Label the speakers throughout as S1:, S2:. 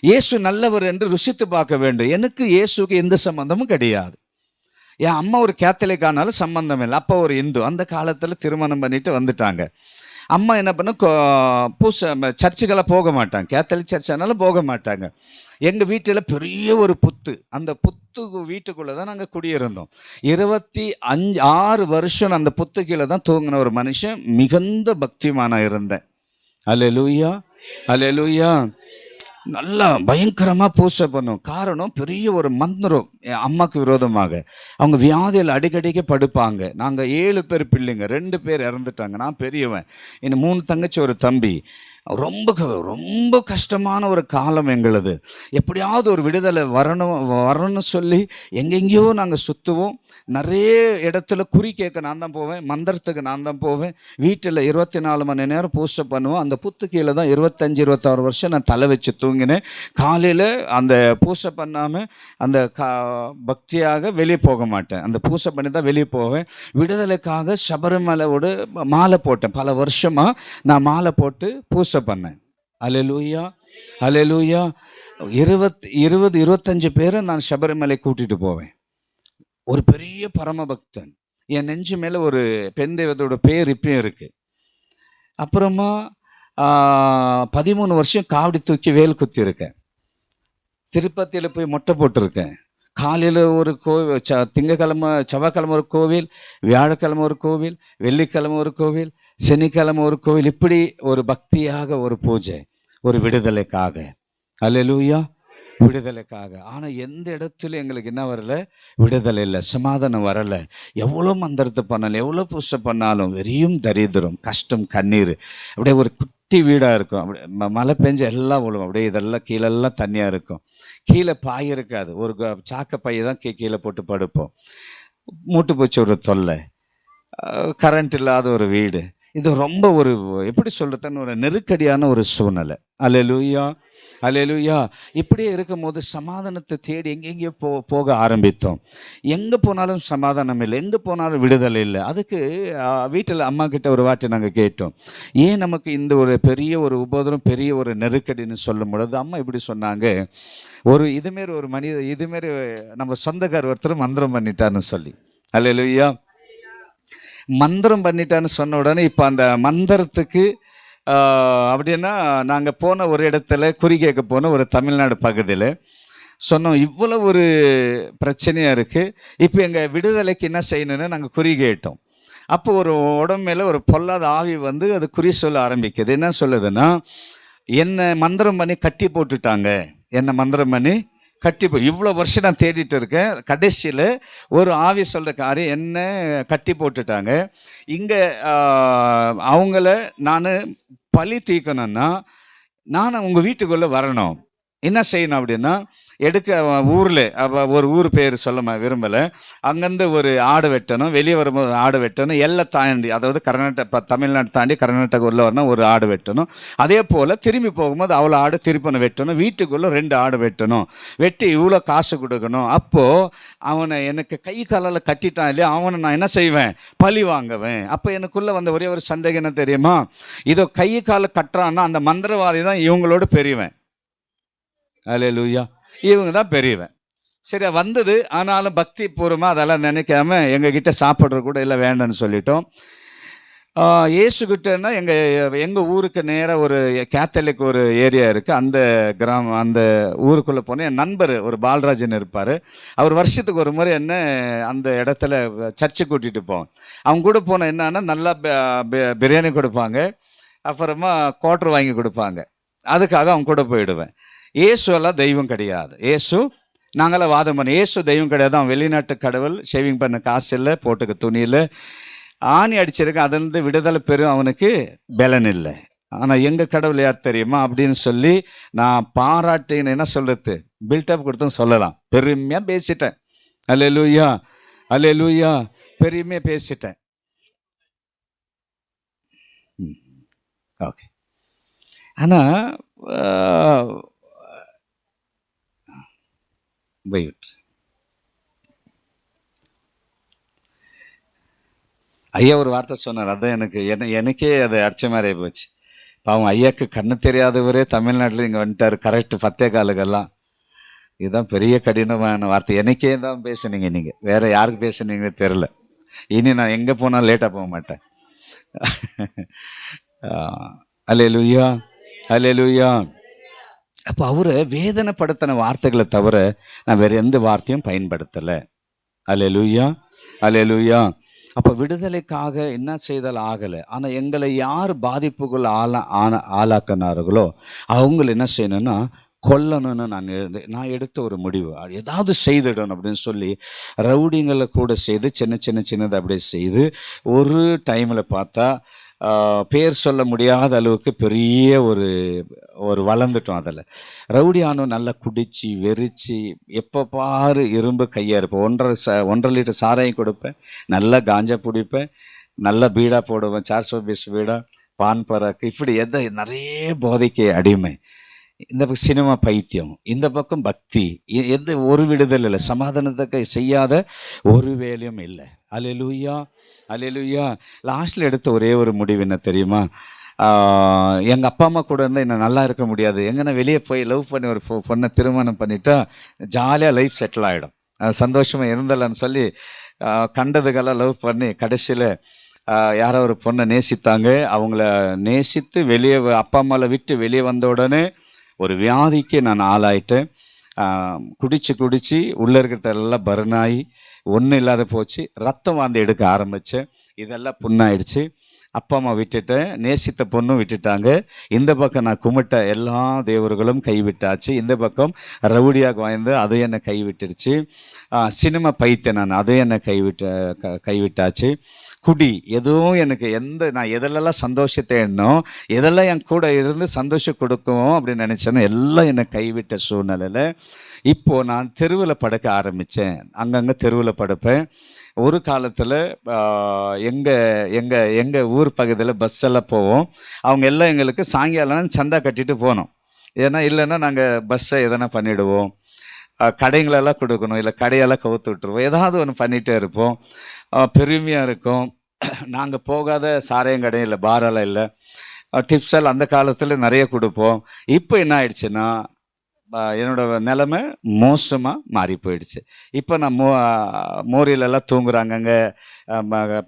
S1: இயேசு நல்லவர் என்று ருசித்து பார்க்க வேண்டும். எனக்கு இயேசுக்கு எந்த சம்பந்தமும் கிடையாது. என் அம்மா ஒரு கேத்தலிக் ஆனாலும் சம்பந்தம் இல்லை. அப்பா ஒரு இந்து. அந்த காலத்தில் திருமணம் பண்ணிட்டு வந்துட்டாங்க. அம்மா என்ன பண்ண சர்ச்சுக்கெல்லாம் போக மாட்டாங்க. கேத்தலிக் சர்ச் ஆனாலும் போக மாட்டாங்க. எங்கள் வீட்டில் பெரிய ஒரு புத்து. அந்த புத்து வீட்டுக்குள்ளே தான் நாங்கள் குடியிருந்தோம். 26 வருஷம் அந்த புத்து கீழே தான் தூங்கின ஒரு மனுஷன். மிகுந்த பக்திமானா இருந்தேன். அல்லேலூயா, அல்லேலூயா. நல்லா பயங்கரமாக பூசை பண்ணும். காரணம், பெரிய ஒரு மந்திரம் என் அம்மாவுக்கு விரோதமாக. அவங்க வியாதியில் அடிக்கடிக்கு படுப்பாங்க. நாங்கள் 7 பேர் பிள்ளைங்க. 2 பேர் இறந்துட்டாங்க. நான் பெரியவன். இன்னும் 3 தங்கச்சி, ஒரு தம்பி. ரொம்ப ரொம்ப கஷ்டமான ஒரு காலம் எங்களது. எப்படியாவது ஒரு விடுதலை வரணும்னு சொல்லி எங்கெங்கேயோ நாங்கள் சுற்றுவோம். நிறைய இடத்துல குறி கேட்க நான் தான் போவேன், மந்திரத்துக்கு நான் தான் போவேன். வீட்டில் 24 மணி நேரம் பூசை பண்ணுவோம். அந்த புத்து கீழே தான் 25-26 வருஷம் நான் தலை வச்சு தூங்கினேன். காலையில் அந்த பூசை பண்ணாமல் அந்த பக்தியாக வெளியே போக மாட்டேன். அந்த பூசை பண்ணி தான் வெளியே போவேன். விடுதலைக்காக சபரிமலையோடு மாலை போட்டேன். பல வருஷமாக நான் மாலை போட்டு பூசை பண்ணேன். அல்லேலூயா, அல்லேலூயா. 25 பேரை நான் சபரிமலை கூட்டிட்டு போவேன். ஒரு பெரிய பரமபக்தன். என் நெஞ்சு மேல ஒரு பெண் தெய்வத்தோட பேர் இப்பயும் இருக்கு. அப்புறமா 13 வருஷம் காவடி தூக்கி வேல் குத்தி இருக்கேன். திருப்பதியில் போய் மொட்டை போட்டிருக்கேன். காலையில் ஒரு கோவில், திங்கக்கிழமை செவ்வாய்க்கிழமை ஒரு கோவில், வியாழக்கிழமை ஒரு கோவில், வெள்ளிக்கிழமை ஒரு கோவில், சனிக்கிழமை ஒரு கோவில். இப்படி ஒரு பக்தியாக ஒரு பூஜை, ஒரு விடுதலைக்காக. அல்லேலூயா, விடுதலைக்காக. ஆனால் எந்த இடத்துலையும் எங்களுக்கு என்ன வரல? விடுதலை இல்லை, சமாதானம் வரலை. எவ்வளோ மந்திரத்தை பண்ணாலும், எவ்வளோ பூசை பண்ணாலும் வெறியும் தரித்திரம், கஷ்டம், கண்ணீர். அப்படியே ஒரு குட்டி வீடாக இருக்கும். அப்படியே மழை பெஞ்சு எல்லாம் விழுவும். அப்படியே இதெல்லாம் கீழெல்லாம் தண்ணியாக இருக்கும். கீழே பாய் இருக்காது. ஒரு சாக்க பையை தான் கீழே போட்டு படுப்போம். மூட்டு பூச்சி ஒரு தொல்லை, கரண்ட் இல்லாத ஒரு வீடு. இது ரொம்ப ஒரு எப்படி சொல்றதுன்னு ஒரு நெருக்கடியான ஒரு சூழ்நிலை. அல்லேலூயா, அல்லேலூயா. இப்படியே இருக்கும்போது சமாதானத்தை தேடி எங்கெங்கேயோ போக ஆரம்பித்தோம். எங்கே போனாலும் சமாதானம் இல்லை, எங்கே போனாலும் விடுதலை இல்லை. அதுக்கு வீட்டில் அம்மா கிட்ட ஒரு வாட்டி நாங்கள் கேட்டோம், ஏன் நமக்கு இந்த ஒரு பெரிய ஒரு உபோதரம், பெரிய ஒரு நெருக்கடின்னு சொல்லும் பொழுது அம்மா இப்படி சொன்னாங்க, ஒரு இதுமாரி ஒரு மனிதர், இதுமாரி நம்ம சொந்தக்கார் ஒருத்தர் மந்திரம் பண்ணிட்டான்னு சொல்லி. அல்லேலூயா. மந்திரம் பண்ணிட்டான்னு சொன்ன உடனே இப்போ அந்த மந்திரத்துக்கு அப்படின்னா நாங்கள் போன ஒரு இடத்துல குறி கேட்க போன ஒரு தமிழ்நாடு பகுதியில் சொன்னோம், இவ்வளோ ஒரு பிரச்சனையாக இருக்குது, இப்போ எங்கள் விடுதலைக்கு என்ன செய்யணும்னு நாங்கள் குறி கேட்டோம். அப்போ ஒரு உடம்பு மேலே ஒரு பொல்லாத ஆவி வந்து அது குறி சொல்ல ஆரம்பிக்குது. என்ன சொல்லுதுன்னா, என்னை மந்திரம் பண்ணி கட்டி போட்டுட்டாங்க, என்னை மந்திரம் பண்ணி கட்டி இவ்வளோ வருஷம் நான் தேடிட்டு இருக்கேன். கடைசியில் ஒரு ஆவி சொல்கிற காரியம், என்ன கட்டி போட்டுட்டாங்க. இங்கே அவங்கள நான் பழி தீர்க்கணும்னா நான் உங்கள் வீட்டுக்குள்ளே வரணும். என்ன செய்யணும் அப்படின்னா, ஊரில் ஒரு ஊர் பேர் சொல்ல விரும்பலை, அங்கேருந்து ஒரு ஆடு வெட்டணும். வெளியே வரும்போது ஆடு வெட்டணும். எல்லை தாண்டி, அதாவது தமிழ்நாடு தாண்டி கர்நாடகா உள்ள வரணும், ஒரு ஆடு வெட்டணும். அதே போல் திரும்பி போகும்போது அவ்வளோ ஆடு திருப்பி வெட்டணும். வீட்டுக்குள்ளே 2 ஆடு வெட்டணும். வெட்டி இவ்வளோ காசு கொடுக்கணும். அப்போது அவனை எனக்கு கை காலால் கட்டிட்டான் இல்லையா, அவனை நான் என்ன செய்வேன்? பழி வாங்குவேன். அப்போ எனக்குள்ளே வந்த ஒரே ஒரு சந்தேகம் என்ன தெரியுமா? இதோ கை காலை கட்டுறான்னா அந்த மந்திரவாதி தான் இவங்களோட பெரியவன். அல்லேலூயா, இவங்க தான் பெரியவன். சரி, வந்தது. ஆனாலும் பக்தி பூர்வமாக அதெல்லாம் நினைக்காம எங்ககிட்ட சாப்பிட்ற கூட இல்லை, வேண்டான்னு சொல்லிட்டோம். இயேசுகிட்டன்னா எங்கள் ஊருக்கு நேராக ஒரு கேத்தலிக் ஒரு ஏரியா இருக்குது. அந்த ஊருக்குள்ளே போனேன். என் நண்பர் ஒரு பால்ராஜன் இருப்பார். அவர் வருஷத்துக்கு ஒரு முறை என்ன அந்த இடத்துல சர்ச்சு கூட்டிகிட்டு போவோம். அவங்க கூட போன என்னன்னா, நல்லா பிரியாணி கொடுப்பாங்க, அப்புறமா குவார்டர் வாங்கி கொடுப்பாங்க. அதுக்காக அவங்க கூட போயிடுவேன். இயேசுவெல்லாம் தெய்வம் கிடையாது. நாங்களாம் வாதம் பண்ண இயேசு தெய்வம் கிடையாது. அவன் வெளிநாட்டு கடவுள். ஷேவிங் பண்ண காசு இல்லை, போட்டுக்க துணியில் ஆணி அடிச்சிருக்கேன், அதிலிருந்து விடுதலை பெறும் அவனுக்கு பலன் இல்லை. ஆனால் எங்கள் கடவுள் யார் தெரியுமா அப்படின்னு சொல்லி நான் பாராட்டின்னு என்ன சொல்கிறது, பில்டப் கொடுத்தும் சொல்லலாம். பெருமையாக பேசிட்டேன். அல்லேலூயா, அல்லேலூயா. பெருமையாக பேசிட்டேன். ஓகே. ஆனால் ஐயா ஒரு வார்த்தை சொன்னார், அதான் எனக்கே அது அடிச்ச மாதிரி போச்சு. பாவம் ஐயாக்கு கண்ணு தெரியாதவரே தமிழ்நாட்டில் இங்கே வந்துட்டார் கரெக்ட் 10 காலுக்கெல்லாம். இதுதான் பெரிய கடினமான வார்த்தை. எனக்கே தான் பேசுனீங்க நீங்கள், வேற யாருக்கு பேசுனீங்கன்னு தெரில. இனி நான் எங்கே போனால் லேட்டாக போக மாட்டேன். அல்லேலூயா, அல்லேலூயா. அப்போ அவரை வேதனைப்படுத்தின வார்த்தைகளை தவிர நான் வேற எந்த வார்த்தையும் பயன்படுத்தலை. அல்லேலூயா, அல்லேலூயா. அப்போ விடுதலைக்காக என்ன செய்தால் ஆகலை. ஆனால் எங்களை யார் பாதிப்புக்குள் ஆளாக்கினார்களோ அவங்கள என்ன செய்யணும்னா கொல்லணும்னு நான் எடுத்த ஒரு முடிவு. ஏதாவது செய்திடணும் அப்படின்னு சொல்லி ரவுடிங்களை கூட செய்து சின்னதை அப்படியே செய்து ஒரு டைமில் பார்த்தா பேர் சொல்ல முடியாத அளவுக்கு பெரிய ஒரு வளர்ந்துட்டோம். அதில் ரவுடியானோ நல்லா குடிச்சு வெறிச்சு எப்போ பாரு இரும்பு கையாக இருப்பேன். 1.5 லிட்டர் சாராயம் கொடுப்பேன், நல்லா காஞ்சா பிடிப்பேன், நல்லா பீடா போடுவேன், 420 பீடா, பான் பராக்கு, இப்படி நிறைய போதைக்கு அடிமை. இந்த பக்கம் சினிமா பைத்தியம், இந்த பக்கம் பக்தி. எந்த ஒரு விடுதல் இல்லை, சமாதானத்துக்கு செய்யாத ஒரு வேலையும் இல்லை. அல்லேலூயா, அல்லேலூயா. லாஸ்ட்டில் எடுத்த ஒரே ஒரு முடிவு என்ன தெரியுமா? எங்கள் அப்பா அம்மா கூட இருந்தால் என்ன நல்லா இருக்க முடியாது. எங்கன்னா வெளியே போய் லவ் பண்ணி ஒரு பொண்ணை திருமணம் பண்ணிட்டா ஜாலியாக லைஃப் செட்டில் ஆகிடும், சந்தோஷமாக இருந்தலான்னு சொல்லி கண்டதுக்கெல்லாம் லவ் பண்ணி கடைசியில் யாரோ ஒரு பொண்ணை நேசித்தாங்க. அவங்கள நேசித்து வெளியே அப்பா அம்மாவை விட்டு வெளியே வந்த உடனே ஒரு வியாதிக்கு நான் ஆளாயிட்டேன். குடிச்சு உள்ளே இருக்கிறதெல்லாம் பர்னாகி ஒன்றும் இல்லாத போச்சு. ரத்தம் வாந்தி எடுக்க ஆரம்பித்தேன். இதெல்லாம் புண்ணாயிடுச்சு. அப்பா அம்மா விட்டுட்டேன், நேசித்த பொண்ணும் விட்டுட்டாங்க. இந்த பக்கம் நான் கும்பிட்ட எல்லா தேவர்களும் கைவிட்டாச்சு. இந்த பக்கம் ரவுடியாக வாய்ந்து அது என்னை கைவிட்டுருச்சு. சினிமா பைத்தியம் நான், அது என்னை கைவிட்டாச்சு. குடி எதுவும் எனக்கு நான் எதிலெல்லாம் சந்தோஷத்தை எண்ணோம், எதெல்லாம் என் கூட இருந்து சந்தோஷம் கொடுக்கும் அப்படின்னு நினச்சேன்னா எல்லாம் என்னை கைவிட்ட சூழ்நிலையில் இப்போது நான் தெருவில் படுக்க ஆரம்பித்தேன். அங்கங்கே தெருவில் படுப்பேன். ஒரு காலத்தில் எங்கள் ஊர் பகுதியில் பஸ்ஸெல்லாம் போவோம். அவங்க எல்லாம் எங்களுக்கு சாயங்காலம் சந்தா கட்டிட்டு போனோம். ஏன்னா இல்லைன்னா நாங்கள் பஸ்ஸை எதனா பண்ணிவிடுவோம், கடைங்களெல்லாம் கொடுக்கணும், இல்லை கடையெல்லாம் கவுத்து விட்டுருவோம், ஏதாவது ஒன்று பண்ணிகிட்டே இருப்போம். பெருமையாக இருக்கும். நாங்கள் போகாத சாராயம் கடை இல்லை, பாரெல்லாம் இல்லை. டிப்ஸெல்லாம் அந்த காலத்தில் நிறைய கொடுப்போம். இப்போ என்ன ஆயிடுச்சுன்னா என்னோடய நிலைமை மோசமாக மாறி போயிடுச்சு. இப்போ நான் மோரிலெல்லாம் தூங்குறாங்க, அங்கே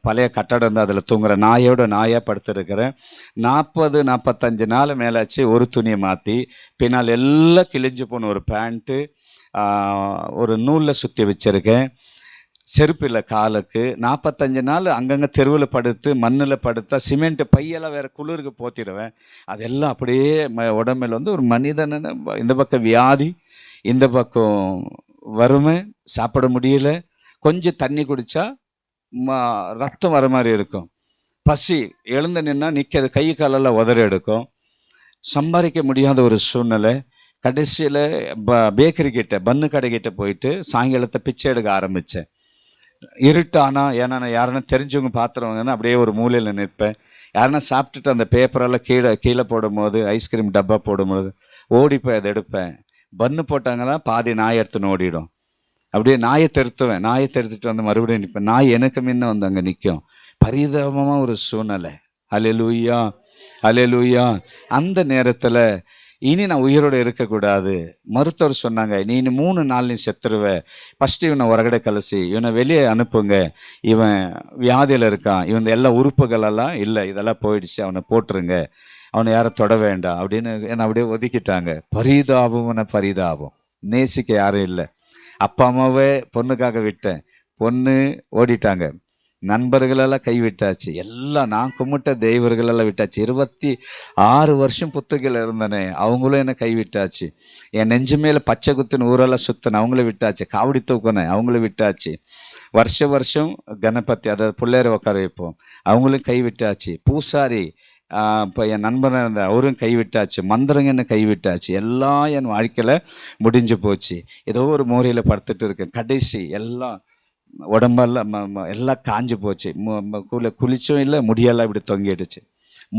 S1: பழைய கட்டடம் இருந்தால் அதில் தூங்குறேன். நாயாக படுத்துருக்கிறேன். 40-45 நாள் மேலாச்சு. ஒரு துணியை மாற்றி பின்னால் எல்லாம் கிழிஞ்சு போன ஒரு பேண்ட்டு ஒரு நூலில் சுற்றி வச்சுருக்கேன். செருப்பில்லை காலுக்கு. 45 நாள் அங்கங்கே தெருவில் படுத்து மண்ணில் படுத்தா சிமெண்ட்டு பையெல்லாம் வேறு குளிருக்கு போத்திடுவேன். அதெல்லாம் அப்படியே உடம்பில் ஒரு மனிதனை இந்த பக்கம் வியாதி, இந்த பக்கம் வறுமை, சாப்பிட முடியல, கொஞ்சம் தண்ணி குடித்தா ரத்தம் வர மாதிரி இருக்கும், பசி, எழுந்து நின்னா நிற்காது, கை காலெல்லாம் உதறி எடுக்கும், சம்பாதிக்க முடியாத ஒரு சூழ்நிலை. கடைசியில் பேக்கரி கிட்ட பன்னு கடைக்கிட்ட போயிட்டு சாயங்காலத்தை பிச்சை எடுக்க ஆரம்பித்தேன். இருட்டானா, ஏன்னா நான் யாருன்னா தெரிஞ்சவங்க பார்த்துருவாங்கன்னா அப்படியே ஒரு மூலையில் நிற்பேன். யாருன்னா சாப்பிட்டுட்டு அந்த பேப்பரெல்லாம் கீழே போடும்போது, ஐஸ்கிரீம் டப்பா போடும்போது ஓடி போய் அதை எடுப்பேன். பன்னு போட்டாங்கன்னா பாதி நாயை எடுத்துன்னு ஓடிடும். அப்படியே நாயை தெருத்துட்டு வந்து மறுபடியும் நிற்பேன். நாய் எனக்கு முன்ன வந்து அங்கே நிற்கும். பரிதாபமாக ஒரு சூழ்நிலை. அல்லேலூயா, அல்லேலூயா. அந்த நேரத்தில் இனி நான் உயிரோடு இருக்கக்கூடாது. மருத்துவர் சொன்னாங்க, நீ 3 நாள் நீ செத்துருவ, ஃபஸ்ட்டு இவனை உரகடை கலசி இவனை வெளியே அனுப்புங்க, இவன் வியாதியில் இருக்கான், இவன் எல்லா உறுப்புகளெல்லாம் இல்லை, இதெல்லாம் போயிடுச்சு, அவனை போட்டுருங்க, அவனை யாரும் தொட வேண்டாம் அப்படின்னு என்னை அப்படியே ஒதுக்கிட்டாங்க. பரிதாபம். நேசிக்க யாரும் இல்லை. அப்பா அம்மாவே பொண்ணுக்காக விட்டேன், பொண்ணு ஓடிட்டாங்க, நண்பர்களெல்லாம் கைவிட்டாச்சு, எல்லாம் நான் கும்பிட்ட தெய்வர்களெல்லாம் விட்டாச்சு. 26 வருஷம் புத்தகையில் இருந்தனே, அவங்களும் என்னை கைவிட்டாச்சு. என் நெஞ்சு மேலே பச்சை குத்துன்னு ஊரெல்லாம் சுத்தின அவங்கள விட்டாச்சு. காவடி தூக்கினேன், அவங்கள விட்டாச்சு. வருஷம் கணபதி, அதாவது பிள்ளையரை உட்கார வைப்போம், அவங்களும் கைவிட்டாச்சு. பூசாரி இப்போ என் நண்பனாக இருந்த அவரும் கைவிட்டாச்சு. மந்திரங்க என்ன கைவிட்டாச்சு. எல்லாம் என் வாழ்க்கையில் முடிஞ்சு போச்சு. ஏதோ ஒரு மூலையில் படுத்துட்டு இருக்கேன். கடைசி எல்லாம் உடம்பெல்லாம் எல்லாம் காஞ்சு போச்சு. குளிச்சும் இல்லை, முடியெல்லாம் இப்படி தொங்கிடுச்சு.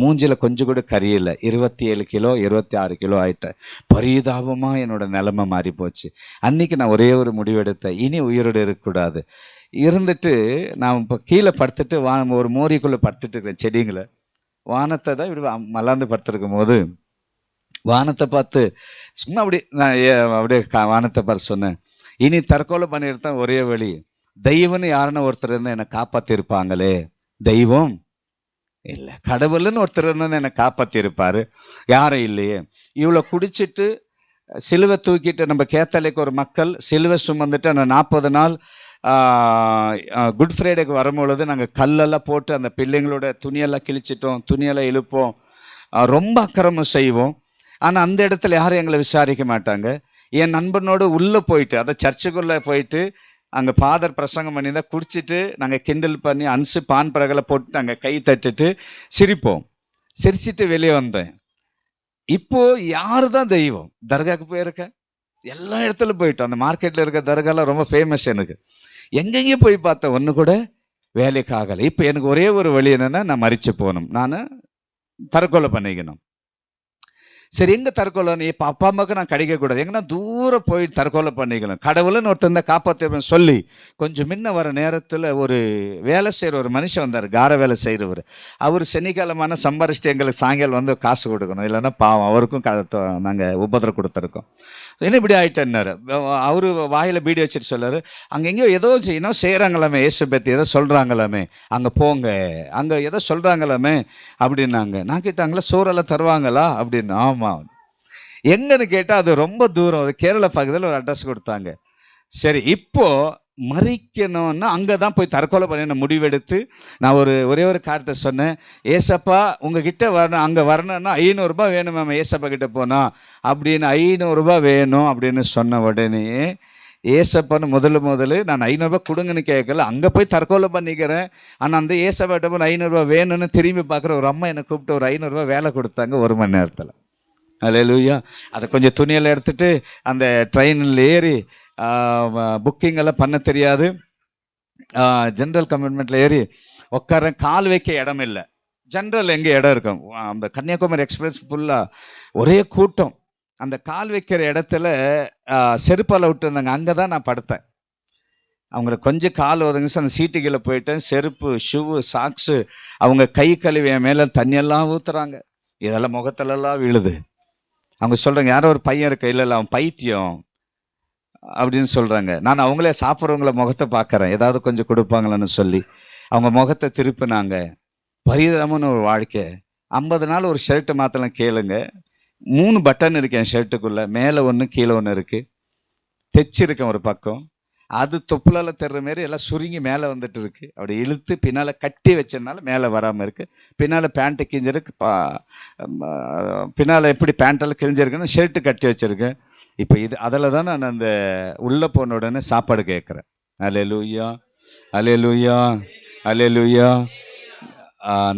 S1: மூஞ்சில் கொஞ்சம் கூட கறியில்லை. 27 கிலோ 26 கிலோ ஆகிட்டேன். பரிதாபமாக என்னோடய நிலைமை மாறி போச்சு. அன்றைக்கி நான் ஒரே ஒரு முடிவெடுத்தேன், இனி உயிரோடு இருக்கக்கூடாது. இருந்துட்டு நான் இப்போ கீழே படுத்துட்டு ஒரு மோரிக்குள்ளே படுத்துட்டு இருக்கிறேன், செடிங்களை. வானத்தை தான் இப்படி மல்லாந்து படுத்திருக்கும் போது வானத்தை பார்த்து சும்மா அப்படி நான் அப்படியே வானத்தை பார்த்து சொன்னேன், இனி தற்கொலை பண்ணிட்டு தான் ஒரே வழி, தெய்வம்னு யாருன்னு ஒருத்தர் இருந்தால் என்னை காப்பாற்றிருப்பாங்களே, தெய்வம் இல்லை, கடவுள்னு ஒருத்தர் இருந்தால் என்னை காப்பாற்றிருப்பார், யாரும் இல்லையே. இவ்வளோ குடிச்சிட்டு சிலுவை தூக்கிட்டு நம்ம கேத்தலைக்கு ஒரு மக்கள் சிலுவை சுமந்துட்டு அந்த 40 நாள் குட் ஃப்ரைடேக்கு வரும்பொழுது நாங்கள் கல்லெல்லாம் போட்டு அந்த பிள்ளைங்களோட துணியெல்லாம் கிழிச்சிட்டோம், துணியெல்லாம் இழுப்போம், ரொம்ப அக்கிரமம் செய்வோம். ஆனால் அந்த இடத்துல யாரும் எங்களை விசாரிக்க மாட்டாங்க. என் நண்பனோடு உள்ளே போயிட்டு, அதை சர்ச்சுக்குள்ளே போயிட்டு அங்கே ஃபாதர் பிரசங்கம் பண்ணி தான் குடிச்சிட்டு நாங்கள் கிண்டல் பண்ணி அன்சு பான் பரகலை போட்டு நாங்கள் கை தட்டுட்டு சிரிப்போம். சிரிச்சிட்டு வெளியே வந்தேன். இப்போ யாரு தான் தெய்வம்? தர்காவுக்கு போயிருக்கேன், எல்லா இடத்துலையும் போயிட்டோம். அந்த மார்க்கெட்டில் இருக்க தர்காலாம் ரொம்ப ஃபேமஸ். எனக்கு எங்கெங்கேயும் போய் பார்த்தேன், ஒன்று கூட வேலைக்கு ஆகலை. இப்போ எனக்கு ஒரே ஒரு வழி என்னென்னா, நான் மரிச்சு போகணும், நான் தற்கொலை பண்ணிக்கணும். சரி, எங்கே தற்கொலை? இப்போ அப்பா அம்மாவுக்கு நான் கிடைக்கக்கூடாது, எங்கன்னா தூரம் போய் தற்கொலை பண்ணிக்கணும், கடவுள்னு ஒருத்தர் தான் காப்பாற்ற சொல்லி கொஞ்சம் முன்ன வர நேரத்தில் ஒரு வேலை செய்கிற ஒரு மனுஷன் வந்தார், கார வேலை செய்கிறவர். அவர் சனிக்கிழமான சம்பாரிச்சிட்டு எங்களுக்கு சாயங்காலம் வந்து காசு கொடுக்கணும், இல்லைன்னா பாவம் அவருக்கும் நாங்கள் உபதிரம் கொடுத்துருக்கோம். என்ன இப்படி ஆகிட்டேன்னாரு. அவர் வாயில் பீடி வச்சுட்டு சொல்லார், அங்கே எங்கேயோ ஏதோ இன்னும் செய்கிறாங்களாமே, இயேசு பற்றி ஏதோ சொல்கிறாங்களாமே, அங்கே போங்க, அங்கே ஏதோ சொல்கிறாங்களாமே அப்படின்னாங்க. நான் கேட்டாங்களா, சோறெல்லாம் தருவாங்களா அப்படின்னு. ஆமாம். எங்கன்னு கேட்டால் அது ரொம்ப தூரம், அது கேரளா பக்கத்தில் ஒரு அட்ரஸ் கொடுத்தாங்க. சரி, இப்போது மறிக்கணும்னா அங்கே தான் போய் தற்கொலை பண்ண முடிவெடுத்து நான் ஒரே ஒரு காரியத்தை சொன்னேன், ஏசப்பா உங்ககிட்ட வரணும், அங்கே வரணும்னா 500 ரூபாய் வேணும் மேம், ஏசப்பா கிட்ட போனால் அப்படின்னு 500 ரூபாய் வேணும் அப்படின்னு சொன்ன உடனே ஏசப்பான்னு முதல்ல நான் 500 ரூபாய் கொடுங்கன்னு கேட்கல, அங்கே போய் தற்கொலை பண்ணிக்கிறேன். ஆனால் அந்த ஏசப்பாட்ட போய் 500 ரூபாய் வேணும்னு திரும்பி பார்க்குற ஒரு அம்மா என்னை கூப்பிட்டு ஒரு 500 ரூபாய் வேலை கொடுத்தாங்க 1 மணி நேரத்தில். அல்லேலூயா. அதை கொஞ்சம் துணியெல்லாம் எடுத்துகிட்டு அந்த ட்ரெயினில் ஏறி புக்கிங் எல்லாம் பண்ண தெரியாது, ஜென்ரல் கம்பார்ட்மெண்ட்டில் ஏறி உட்கார, கால் வைக்க இடம் இல்லை. ஜென்ரல் எங்கே இடம் இருக்கும், அந்த கன்னியாகுமரி எக்ஸ்பிரஸ் ஃபுல்லாக ஒரே கூட்டம். அந்த கால் வைக்கிற இடத்துல செருப்பால் விட்டுருந்தாங்க, அங்கே தான் நான் படுத்தேன். அவங்களுக்கு கொஞ்சம் கால் ஒதுங்க, அந்த சீட்டுகளை போயிட்டேன். செருப்பு, ஷூவு, சாக்ஸு, அவங்க கை கழுவி என் மேலே தண்ணியெல்லாம் ஊற்றுறாங்க, இதெல்லாம் முகத்திலெல்லாம் விழுது. அவங்க சொல்கிறாங்க, யாரோ ஒரு பையன் இருக்க, இல்லை அவன் பைத்தியம் அப்படின்னு சொல்கிறாங்க. நான் அவங்களே சாப்பிட்றவங்கள முகத்தை பார்க்குறேன், ஏதாவது கொஞ்சம் கொடுப்பாங்களான்னு சொல்லி அவங்க முகத்தை திருப்பினாங்க. பரிதாபமான ஒரு வாழ்க்கை. 50 நாள் ஒரு ஷர்ட்டு மாற்றலாம் கேளுங்க, 3 பட்டன் இருக்கு என் ஷர்ட்டுக்குள்ளே, மேலே ஒன்று கீழே ஒன்று இருக்குது, தைச்சிருக்கேன் ஒரு பக்கம், அது தொப்புளால் தர்ற மாரி எல்லாம் சுருங்கி மேலே வந்துட்டு இருக்கு. அப்படி இழுத்து பின்னால் கட்டி வச்சதுனால மேலே வராமல் இருக்குது. பின்னால் பேண்ட்டு கிழிஞ்சிருக்கு, பின்னால் எப்படி பேண்ட்டெல்லாம் கிழிஞ்சிருக்குன்னு ஷர்ட்டு கட்டி வச்சுருக்கேன். இப்போ அதில் தான் நான் அந்த உள்ளே போன உடனே சாப்பாடு கேட்குறேன். அல்லேலூயா, அல்லேலூயா, அல்லேலூயா.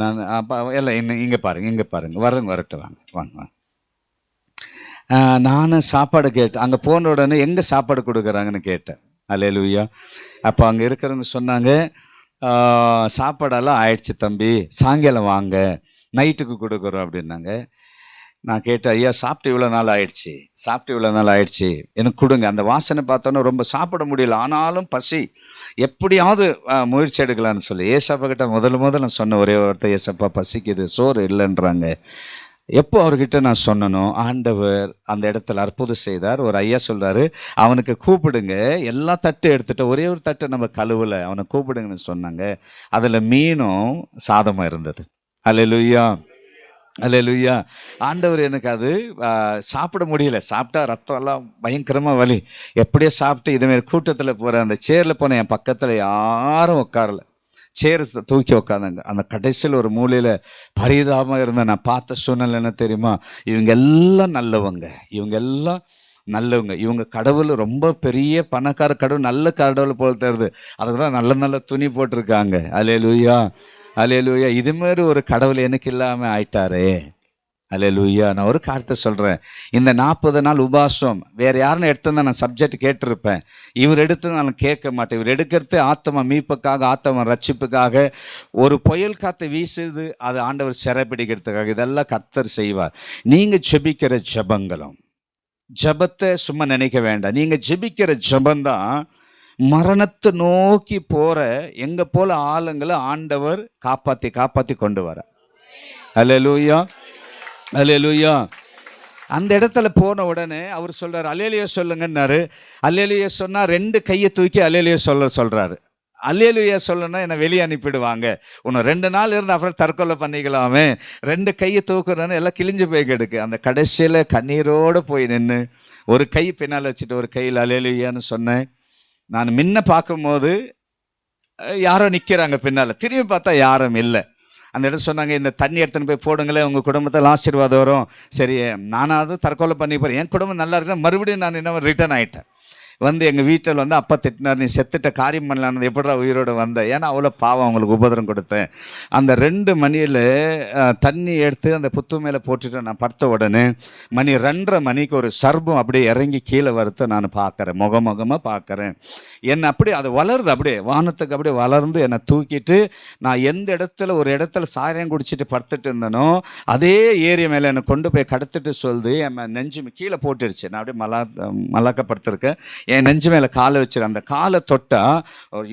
S1: நான் அப்போ எல்லாம் இங்கே பாருங்கள் வரட்டும், வாங்க. நானும் சாப்பாடு கேட்டேன், அங்கே போன உடனே எங்கே சாப்பாடு கொடுக்குறாங்கன்னு கேட்டேன். அல்லேலூயா. அப்போ அங்கே இருக்கிறவங்க சொன்னாங்க, சாப்பாடெல்லாம் ஆயிடுச்சு தம்பி, சாயங்காலம் வாங்க, நைட்டுக்கு கொடுக்குறோம் அப்படின்னாங்க. நான் கேட்டேன், ஐயா சாப்பிட்டு இவ்வளோ நாள் ஆயிடுச்சு, எனக்கு கொடுங்க. அந்த வாசனை பார்த்தோன்னா ரொம்ப சாப்பிட முடியல, ஆனாலும் பசி, எப்படியாவது முயற்சி எடுக்கலான்னு சொல்லி ஏசப்பா கிட்ட முதல்ல நான் சொன்ன ஒரே வார்த்தை, ஏசப்பா பசிக்குது, சோறு இல்லைன்றாங்க. எப்போ அவர்கிட்ட நான் சொன்னனும், ஆண்டவர் அந்த இடத்துல அற்புதம் செய்தார். ஒரு ஐயா சொல்கிறாரு, அவனுக்கு கூப்பிடுங்க, எல்லா தட்டு எடுத்துகிட்டு ஒரே ஒரு தட்டை நம்ம கழுவலை, அவனை கூப்பிடுங்கன்னு சொன்னாங்க. அதில் மீனும் சாதமாக இருந்தது. அல்லேலூயா, அல்லேலூயா. ஆண்டவர் எனக்கு அது சாப்பிட முடியல, சாப்பிட்டா ரத்தம் எல்லாம் பயங்கரமாக வலி. எப்படியோ சாப்பிட்டு இதுமாரி கூட்டத்தில் போகிற அந்த சேரில் போன என் பக்கத்தில் யாரும் உட்காரல, சேர் தூக்கி உட்காந்தாங்க. அந்த கடைசியில் ஒரு மூலையில் பரிதாபமாக இருந்த நான் பார்த்த சூழ்நிலை என்ன தெரியுமா, இவங்க எல்லாம் நல்லவங்க, இவங்க கடவுள் ரொம்ப பெரிய பணக்கார கடவுள், நல்ல கடவுள் போல தருது, அதுக்கு தான் நல்ல துணி போட்டிருக்காங்க. அல்லேலூயா, அல்லேலூயா. இதுமாரி ஒரு கடவுள் எனக்கு இல்லாமல் ஆயிட்டாரே. அல்லேலூயா. நான் ஒரு காரியத்தை சொல்கிறேன், இந்த 40 நாள் உபாசம் வேறு யாருன்னு எடுத்திருந்தா நான் சப்ஜெக்ட் கேட்டிருப்பேன். இவர் எடுத்து நான் கேட்க மாட்டேன். இவர் எடுக்கிறது ஆத்மா மீட்புக்காக, ஆத்மா ரட்சிப்புக்காக. ஒரு புயல் காற்று வீசுது, அது ஆண்டவர் சிறைப்பிடிக்கிறதுக்காக. இதெல்லாம் கர்த்தர் செய்வார். நீங்கள் ஜெபிக்கிற ஜெபங்களும், ஜெபத்தை சும்மா நினைக்க வேண்டாம், நீங்கள் ஜெபிக்கிற ஜெபந்தான் மரணத்தை நோக்கி போகிற எங்கே போல ஆளுங்களை ஆண்டவர் காப்பாற்றி கொண்டு வர. அல்லேலூயா, அல்லேலூயா. அந்த இடத்துல போன உடனே அவர் சொல்றாரு, அல்லேலூயா சொல்லுங்கன்னாரு. அல்லேலூயா சொன்னா 2 கையை தூக்கி அல்லேலூயா சொல்றாரு. அல்லேலூயா சொல்லணும்னா என்னை வெளியே அனுப்பிடுவாங்க, உன்னை 2 நாள் இருந்து அப்புறம் தற்கொலை பண்ணிக்கலாமே, 2 கையை தூக்குறேன்னு எல்லாம் கிழிஞ்சு போய் கிடக்கு. அந்த கடைசியில் கண்ணீரோடு போய் நின்று ஒரு கை பின்னால் வச்சுட்டு ஒரு கையில் அல்லேலூயான்னு சொன்னேன். நான் முன்ன பார்க்கும்போது யாரோ நிற்கிறாங்க பின்னால், திரும்பி பார்த்தா யாரும் இல்லை. அந்த இடம் சொன்னாங்க, இந்த தண்ணி எடுத்துன்னு போய் போடுங்களேன், உங்கள் குடும்பத்தில் ஆசீர்வாதம் வரும். சரி, நானாவது தற்கொலை பண்ணி போகிறேன், என் குடும்பம் நல்லா இருக்குன்னா மறுபடியும் நான் என்ன ரிட்டர்ன் ஆகிட்டேன். வந்து எங்கள் வீட்டில் வந்து அப்பா திட்டினார், நீ செத்துட்ட, காரியம் பண்ணலான்னு, எப்படா உயிரோடு வந்த, ஏன்னா அவ்வளோ பாவம் அவங்களுக்கு உபதிரம் கொடுத்தேன். அந்த 2 மணியில் தண்ணி எடுத்து அந்த புத்து மேலே போட்டுட்டு நான் படுத்த உடனே மணி 2:30 மணிக்கு ஒரு சர்பம் அப்படியே இறங்கி கீழே வருத்த நான் பார்க்குறேன், முகமாக பார்க்குறேன். என்னை அப்படியே அது வளருது, அப்படியே வானத்துக்கு அப்படியே வளர்ந்து என்னை தூக்கிட்டு நான் எந்த இடத்துல ஒரு இடத்துல சாயம் குடிச்சிட்டு படுத்துட்டு இருந்தேனோ அதே ஏரியா மேலே என்னை கொண்டு போய் கடத்திட்டு சொல்லுது, என் நெஞ்சு கீழே போட்டுருச்சு. நான் அப்படியே மல்லாக்கப்படுத்திருக்கேன். என் நெஞ்சு மேலே காலை வச்சிருக்கேன். அந்த காலை தொட்டால்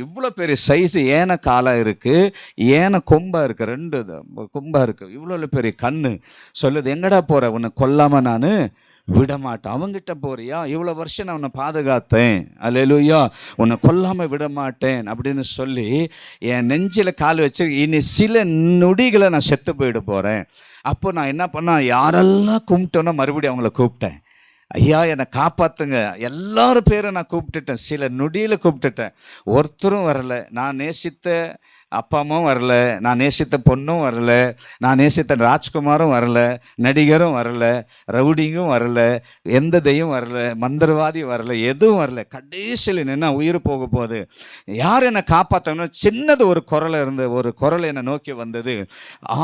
S1: இவ்வளோ பெரிய சைஸு ஏன காலாக இருக்குது, ஏன கொம்பாக இருக்குது, 2 கொம்பாக இருக்குது, இவ்வளோ பெரிய கண்ணு. சொல்லுது, எங்கடா போகிற, உன்னை கொல்லாமல் நான் விடமாட்டேன். அவங்கிட்ட போறியா, இவ்வளோ வருஷம் நான் உன்னை பாதுகாத்தேன், அல்லேலூயா, உன்னை கொல்லாமல் விடமாட்டேன் அப்படின்னு சொல்லி என் நெஞ்சில் கால் வச்சு, இனி சில நொடிகளை நான் செத்து போயிட போகிறேன். அப்போ நான் என்ன பண்ணேன், யாரெல்லாம் கும்பிட்டோன்னா மறுபடியும் அவங்கள கூப்பிட்டேன். ஐயா என்னை காப்பாற்றுங்க, எல்லாரும் பேரை நான் கூப்பிட்டுட்டேன், சில நொடியில் கூப்பிட்டுட்டேன். ஒருத்தரும் வரலை. நான் நேசித்த அப்பா அம்மாவும் வரல, நான் நேசித்த பொண்ணும் வரல, நான் நேசித்த ராஜ்குமாரும் வரல, நடிகரும் வரல, ரவுடிங்கும் வரல, எந்த தெய்வம் வரல, மந்திரவாதி வரல, எதுவும் வரல. கடைசியில் என்ன உயிர் போக போகுது, யார் என்னை காப்பாற்றணும், சின்னது ஒரு குரல் இருந்த ஒரு குரல் என்னை நோக்கி வந்தது,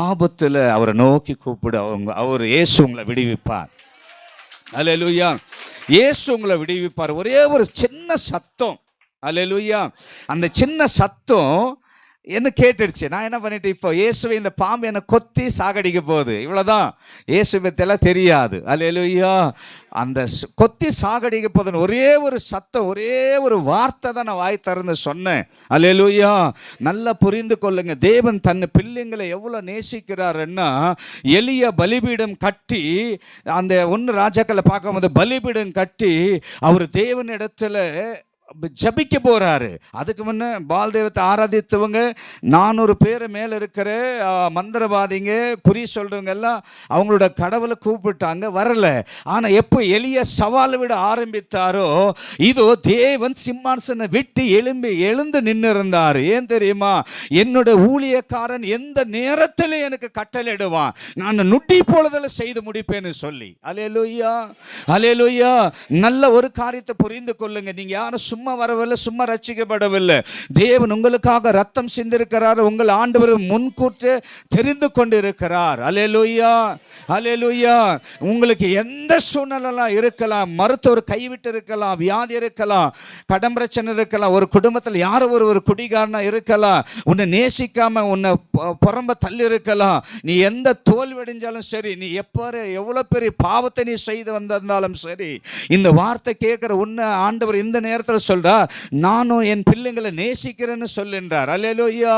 S1: ஆபத்தில் அவரை நோக்கி கூப்பிடு, அவர் இயேசு உங்களை விடுவிப்பார். அல்லேலூயா, இயேசு உங்களை விடுவிப்பார். ஒரே ஒரு சின்ன சத்தம், அல்லேலூயா, அந்த சின்ன சத்தம் என்ன கேட்டுடுச்சு. நான் என்ன பண்ணிட்டேன், இப்போ இயேசுவை இந்த பாம்பு என்னை கொத்தி சாகடிக்க போகுது, இவ்வளோதான். இயேசு பற்றியெல்லாம் தெரியாது. அல்லேலூயா, அந்த கொத்தி சாகடிக்க போதுன்னு ஒரே ஒரு சத்தம், ஒரே ஒரு வார்த்தை தான் நான் வாய் திறந்து சொன்னேன். அல்லேலூயா, நல்லா புரிந்து கொள்ளுங்க, தேவன் தன் பிள்ளைங்களை எவ்வளோ நேசிக்கிறாருன்னா, எலியா பலிபீடம் கட்டி, அந்த 1 ராஜாக்களை பார்க்கும்போது பலிபீடம் கட்டி அவர் தேவனிடத்துல ஜபிக்க போறாரு. அதுக்கு முன்ன பால் தெய்வத்தை ஆராதித்தவங்க 400 பேர் மேலே இருக்கிற மந்திரவாதிங்க, குறி சொல்றவங்க எல்லாம் அவங்களோட கடவுளை கூப்பிட்டாங்க, வரல. ஆனால் எப்போ எலியா சவால் விட ஆரம்பித்தாரோ, இதோ தேவன் சிம்மாசனை விட்டு எழுந்து நின்று இருந்தார். ஏன் தெரியுமா, என்னோட ஊழியக்காரன் எந்த நேரத்தில் எனக்கு கட்டளையிடுவான், நான் நுட்டி பொழுதில் செய்து முடிப்பேன்னு சொல்லி. அல்லேலூயா, அல்லேலூயா. நல்ல ஒரு காரியத்தை புரிந்து கொள்ளுங்க, நீங்க யாரும் சும்மா வரவில்லை, சும்மா ரட்சிக்கப்படவில்லை. தேவன் உங்களுக்காக ரத்தம் சிந்திருக்கிறார், உங்கள் ஆண்டவர் முன்கூட்டி தெரிந்து கொண்டு இருக்கிறார். அல்லேலூயா, அல்லேலூயா. உங்களுக்கு எந்த சூழ்நிலைலாம் இருக்கலாம், மருத்துவர் கைவிட்டு இருக்கலாம், வியாதி இருக்கலாம், கடன் பிரச்சனை இருக்கலாம், ஒரு குடும்பத்தில் யாரோ ஒரு குடிகாரனா இருக்கலாம், உன்னை நேசிக்காம உன்னை புறம்ப தள்ளி இருக்கலாம். நீ எந்த தோல்வி அடைஞ்சாலும் சரி, நீ எவ்வளோ பெரிய பாவத்தை நீ செய்து வந்திருந்தாலும் சரி, இந்த வார்த்தை கேட்கிற உன்னை ஆண்டவர் இந்த நேரத்தில் சொல்றார், நானும் என் பிள்ளைங்களை நேசிக்கிறேன்னு சொல்லுன்றார். அல்லேலூயா,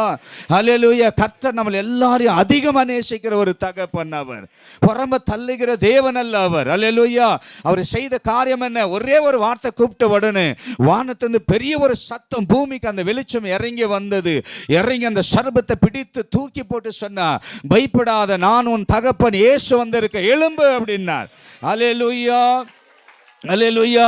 S1: அல்லேலூயா. கர்த்தர் நம்ம எல்லாரையும் அதிகமாக நேசிக்கிற ஒரு தகப்பன், அவர் புறம்ப தள்ளுகிற தேவன் அல்ல அவர். அல்லேலூயா. அவர் செய்த காரியம் என்ன, ஒரே ஒரு வார்த்தை கூப்பிட்ட உடனே வானத்திலிருந்து பெரிய ஒரு சத்தம், பூமிக்கு அந்த வெளிச்சம் இறங்கி வந்தது. இறங்கி அந்த சர்பத்தை பிடித்து தூக்கி போட்டு சொன்னா, பயப்படாத, நான் உன் தகப்பன் இயேசு வந்திருக்க, எழும்பு அப்படின்னார். அல்லேலூயா, அல்லேலூயா.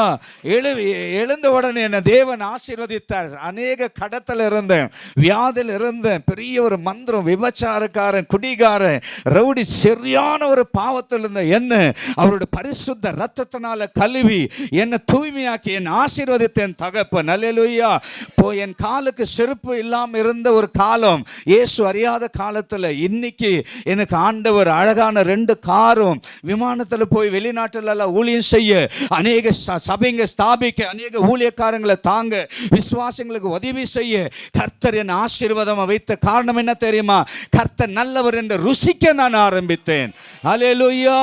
S1: எழுந்த உடனே என்ன தேவன் ஆசீர்வதித்தார். அநேக கடத்தில் இருந்தேன், வியாதியில் இருந்தேன், பெரிய ஒரு மந்திரம், விபச்சாரக்காரன், குடிகாரன், ரவுடி, சரியான ஒரு பாவத்தில் இருந்த என்ன அவருடைய பரிசுத்த ரத்தத்தினால கழுவி என்னை தூய்மையாக்கி என் ஆசீர்வதித்தேன் தகப்பன். அல்லேலூயா. இப்போ என் காலுக்கு செருப்பு இல்லாமல் இருந்த ஒரு காலம், இயேசு அறியாத காலத்தில், இன்னைக்கு எனக்கு ஆண்டவர் அழகான 2 காரும், விமானத்தில் போய் வெளிநாட்டில் எல்லாம் ஊழியம் செய்ய, அநேக சபைங்க ஸ்தாபிக்க, அநேக ஊழியக்காரங்களை தாங்க, விசுவாசங்களுக்கு உதவி செய்ய கர்த்தர் என் ஆசீர்வாதம் வைத்த காரணம் என்ன தெரியுமா, கர்த்தர் நல்லவர் என்று ருசிக்க நான் ஆரம்பித்தேன். அல்லேலூயா,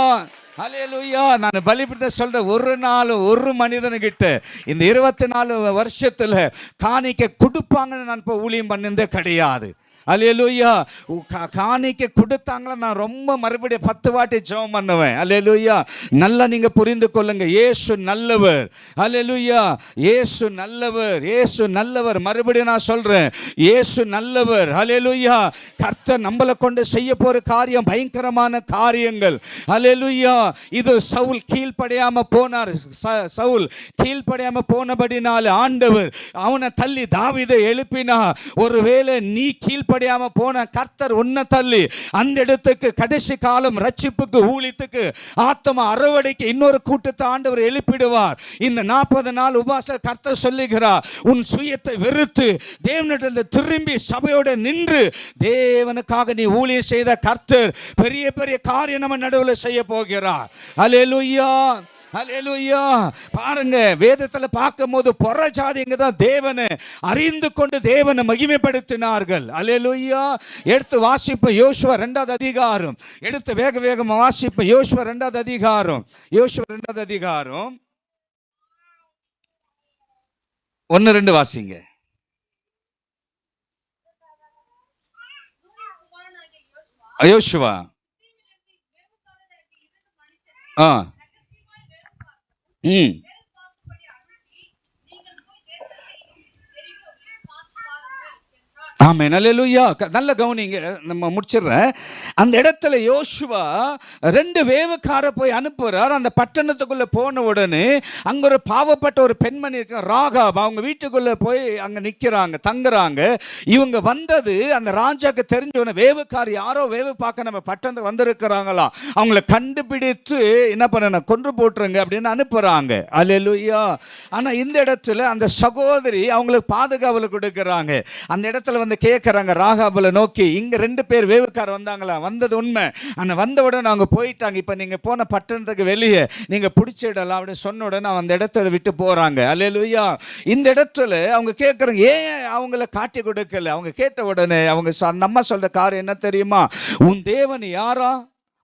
S1: அல்லேலூயா. நான் பலிபீடத்தை சொல்ற ஒரு நாள் ஒரு மனிதனுக்கிட்ட இந்த 24 வருஷத்துல காணிக்க கொடுப்பாங்கன்னு நான் இப்போ ஊழியம் பண்ணிருந்தே கிடையாது. அல்லேலூயா. காணிக்கை கொடுத்தாங்களா நான் ரொம்ப மறுபடியும் 10 வாட்டி ஜெபம் பண்ணுவேன். அல்லேலூயா. நல்லா நீங்க புரிந்து கொள்ளுங்க, இயேசு நல்லவர். அல்லேலூயா. இயேசு நல்லவர், இயேசு நல்லவர். மறுபடியும் நான் சொல்றேன், இயேசு நல்லவர். அல்லேலூயா. கர்த்தர் நம்மளை கொண்டு செய்ய போற காரியம் பயங்கரமான காரியங்கள். அல்லேலூயா. இது சவுல் கீழ்ப்படியாம போனார். சவுல் கீழ்ப்படியாம போனபடினால ஆண்டவர் அவனை தள்ளி தாவீதை எழுப்பினா. ஒருவேளை நீ கீழ்ப்படியாம போன கர்த்தர் உன்னை தள்ளி அந்த இடத்துக்கு கடைசி காலம் ரட்சிப்புக்கு ஊழியத்துக்கு ஆத்ம அறுவடைக்கு இன்னொரு கூட்டத்தை ஆண்டவர் எழுப்பிடுவார். இந்த 40 நாள் உபவாச கர்த்தர் சொல்லுகிறார், உன் சுயத்தை வெறுத்து தேவனிடத்தில் திரும்பி சபையோடு நின்று தேவனுக்காக நீ ஊழியம் செய்த கர்த்தர் பெரிய பெரிய காரியம் நம்ம நடுவில் செய்ய போகிறார். அல்லேலூயா. அல்லேலூயா. பாருங்க, வேதத்தில் பார்க்கும்போது புறஜாதிங்க தான் தேவனை அறிந்து கொண்டு தேவனை மகிமைப்படுத்தினார்கள். அல்லேலூயா. எடுத்து வாசிப்போம் யோசுவா 2வது அதிகாரம். எடுத்து வேக வேகமாக வாசிப்போம் யோசுவா 2வது அதிகாரம். யோசுவா 2வது அதிகாரம் 1-2 வாசிங்க. யோசுவா ஆமென். அல்லேலூயா. நல்ல கவனிங்க, நம்ம முடிச்சிடுறேன். அந்த இடத்துல யோசுவா 2 வேவுக்கார போய் அனுப்புறார். அந்த பட்டணத்துக்குள்ள போன உடனே அங்க ஒரு பாவப்பட்ட ஒரு பெண்மணி இருக்க ராகாப், அவங்க வீட்டுக்குள்ள போய் அங்க நிக்கிறாங்க, தங்குறாங்க. இவங்க வந்தது அந்த ராஜாக்கு தெரிஞ்சவன, வேவுக்கார் யாரோ வேவு பார்க்க நம்ம பட்டணத்துக்கு வந்திருக்கிறாங்களா, அவங்கள கண்டுபிடித்து என்ன பண்ண கொன்று போட்டுருங்க அப்படின்னு அனுப்புறாங்க. அல்லேலூயா. ஆனா இந்த இடத்துல அந்த சகோதரி அவங்களுக்கு பாதுகாவல் கொடுக்கறாங்க. அந்த இடத்துல வந்து கேட்கறாங்க ராகாபுல நோக்கி, இங்க 2 பேர் வேவுக்கார வந்தாங்களா? வந்தது உண்மை. ஆனா வந்த உடனே அவங்க போயிட்டாங்க. இப்ப நீங்க போன பட்டணத்துக்கு வெளியே நீங்க பிடிச்சிடலாம் அப்படின்னு சொன்ன உடனே அந்த இடத்துல விட்டு போறாங்க. அல்லேலூயா. இந்த இடத்துல அவங்க கேட்கறாங்க, ஏன் அவங்கள காட்டி கொடுக்கல? அவங்க கேட்ட உடனே அவங்க நம்ம சொல்ற காரியம் என்ன தெரியுமா? உன் தேவன் யாரா?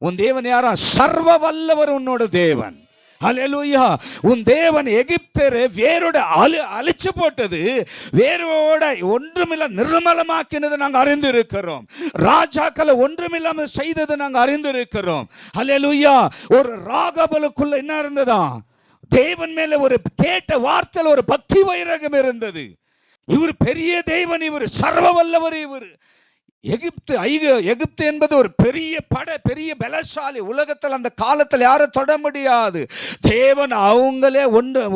S1: உன் தேவன் யாரா? சர்வ வல்லவர் உன்னோட தேவன். அல்லேலூயா. உன் தேவன் எகிப்தரை வேரோட அழிச்சு போட்டது, வேரோட ஒன்றுமில்ல நிர்மலமாக்கினது நாங்கள் அறிந்திருக்கிறோம். ராஜாக்களை ஒன்றுமில்லாமல் செய்தது நாங்கள் அறிந்திருக்கிறோம். அல்லேலூயா. ஒரு ராகபலுக்குள்ள என்ன இருந்ததா? தேவன் மேல ஒரு கேட்ட வார்த்தையில் ஒரு பக்தி வைரகம் இருந்தது. இவர் பெரிய தேவன், இவர் சர்வ வல்லவர். இவர் எகிப்து என்பது ஒரு பெரிய பெரிய பலசாலி. உலகத்தில் அந்த காலத்தில் யாரும் தொட முடியாது. தேவன் அவங்களே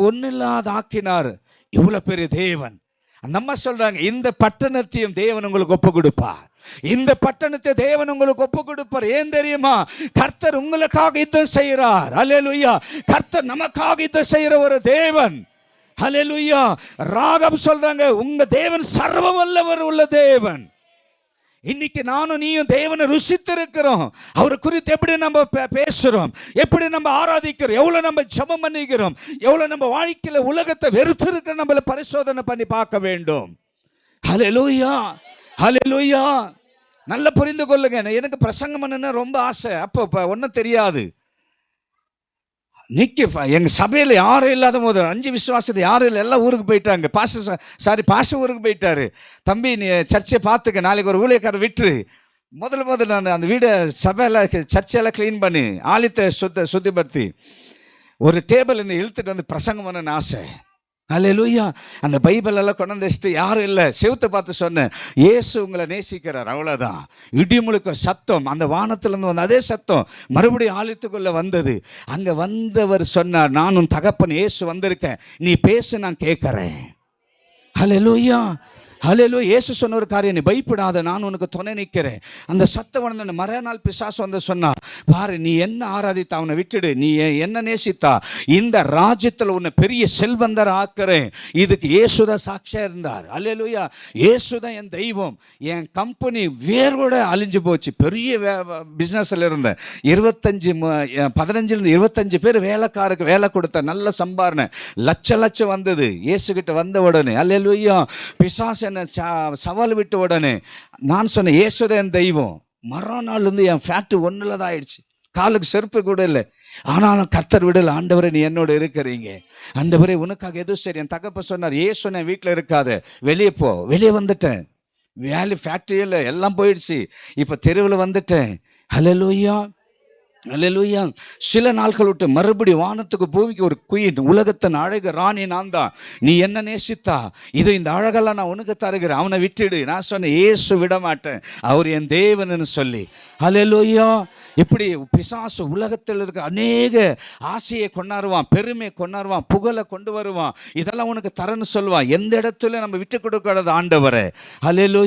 S1: ஒன்னில்லாத ஆக்கினார். இவ்வளவு பெரிய தேவன். நம்ம சொல்றாங்க, இந்த பட்டணத்தையும் தேவன் உங்களுக்கு ஒப்பு கொடுப்பார். இந்த பட்டணத்தை தேவன் உங்களுக்கு ஒப்பு கொடுப்பார். ஏன் தெரியுமா? கர்த்தர் உங்களுக்காக யுத்தம் செய்கிறார். அல்லேலூயா. கர்த்தர் நமக்காக யுத்தம் செய்கிற ஒரு தேவன். அல்லேலூயா. ராகம் சொல்றாங்க, உங்க தேவன் சர்வ வல்லவர் உள்ள தேவன். இன்னைக்கு நானும் நீயும் தேவனை ருசித்திருக்கிறோம். அவரை குறித்து எப்படி நம்ம பேசுறோம், எப்படி நம்ம ஆராதிக்கிறோம், எவ்வளவு நம்ம ஜெபம் பண்ணிக்கிறோம், எவ்வளவு நம்ம வாழ்க்கையில உலகத்தை வெறுத்து இருக்கிற நம்மள பரிசோதனை பண்ணி பார்க்க வேண்டும். ஹல்லேலூயா. ஹல்லேலூயா. நல்லா புரிந்து கொள்ளுங்க. எனக்கு பிரசங்கம் பண்ணணும்னு ரொம்ப ஆசை. அப்போ ஒன்றும் தெரியாது. எங்க சபையில் யாரும் இல்லாத போது 5 விசுவாசத்தை யாரும் இல்லை, எல்லாம் ஊருக்கு போயிட்டாங்க. பாஸ்டர் ஊருக்கு போயிட்டாரு. தம்பி நீ சர்ச்சை பார்த்துக்க, நாளைக்கு ஒரு ஊழியக்காரர் விட்டுரு. முதல்ல நான் அந்த வீடை சபையெல்லாம் சர்ச்சையெல்லாம் க்ளீன் பண்ணி ஆலயத்தை சுத்திப்படுத்தி ஒரு டேபிள் இருந்து இழுத்துட்டு வந்து பிரசங்கம் பண்ணணும்னு ஆசை. அல்லேலூயா. அந்த பைபிள் எல்லாம் கொண்டு வந்து வச்சுட்டு யாரும் இல்லை, செவுத்தை பார்த்து சொன்னேன், இயேசு உங்களை நேசிக்கிறார், அவ்வளோதான். இடி முழுக்க சத்தம், அந்த வானத்திலிருந்து வந்த அதே சத்தம் மறுபடியும் ஆலயத்துக்குள்ளே வந்தது. அங்கே வந்தவர் சொன்னார், நான் உன் தகப்பன் இயேசு வந்திருக்கேன், நீ பேசு, நான் கேட்குறேன். அல்லேலூயா. ஹல்லேலூயா. இயேசு சொன்ன ஒரு காரியம், நீ பயப்படாத, நான் உனக்கு துணை நிற்கிறேன். அந்த சத்தம் வந்த மறுநாள் பிசாசு வந்து சொன்னா, பாரு நீ என்ன ஆராதித்தா அவனை விட்டுடு, நீ என்ன நேசித்தா, இந்த ராஜ்யத்தில் உன்னை பெரிய செல்வந்தர் ஆக்குறேன். இதுக்கு இயேசுதான் சாட்சியா இருந்தார். அல்லேலூயா. இயேசுதான் என் தெய்வம். என் கம்பெனி வேரோட அழிஞ்சு போச்சு. பெரிய பிஸ்னஸில் இருந்தேன். 15 பேர் வேலைக்காருக்கு வேலை கொடுத்த நல்ல சம்பாரணை, லட்சம் வந்தது. இயேசுகிட்ட வந்த உடனே அல்லேலூயா, பிசாசு சவால் விட்டு உடனே நான் சொன்னேன், இயேசுதான் என் தெய்வம். மறுநாள் வந்து என் ஃபேக்ட் ஒன்றில் தான் ஆயிடுச்சு. காலுக்கு செருப்பு கூட இல்லை. ஆனாலும் கர்த்தர் விடல. ஆண்டவரே நீ என்னோட இருக்கிறீங்க, ஆண்டவரே உனக்காக எதுவும் சரி. என் தகப்ப சொன்னார், இயேசு என் வீட்டில் இருக்காத, வெளியே போ. வெளியே வந்துட்டேன். வேலை ஃபேக்ட்ரியில் எல்லாம் போயிடுச்சு. இப்போ தெருவில் வந்துட்டேன். ஹல்லேலூயா, அல்லேலூயா. சில நாட்கள் விட்டு மறுபடியும் வானத்துக்கு பூமிக்கு ஒரு குயின், உலகத்தின் அழகு ராணி நான் தான், நீ என்ன நேசித்தா, இது இந்த அழகெல்லாம் நான் உனக்கு தருகிறேன், அவனை விட்டுடு. நான் சொன்னேன், இயேசு விட மாட்டேன், அவர் என் தேவன்னு சொல்லி. அல்லேலூயா. இப்படி பிசாசு உலகத்தில் இருக்க அநேக ஆசையை கொண்டாடுவான், பெருமை கொண்டாடுவான், புகழை கொண்டு வருவான், இதெல்லாம் உனக்கு தரன்னு சொல்லுவான். எந்த இடத்துல நம்ம விட்டு கொடுக்காத ஆண்டவரே. அல்லேலூயா.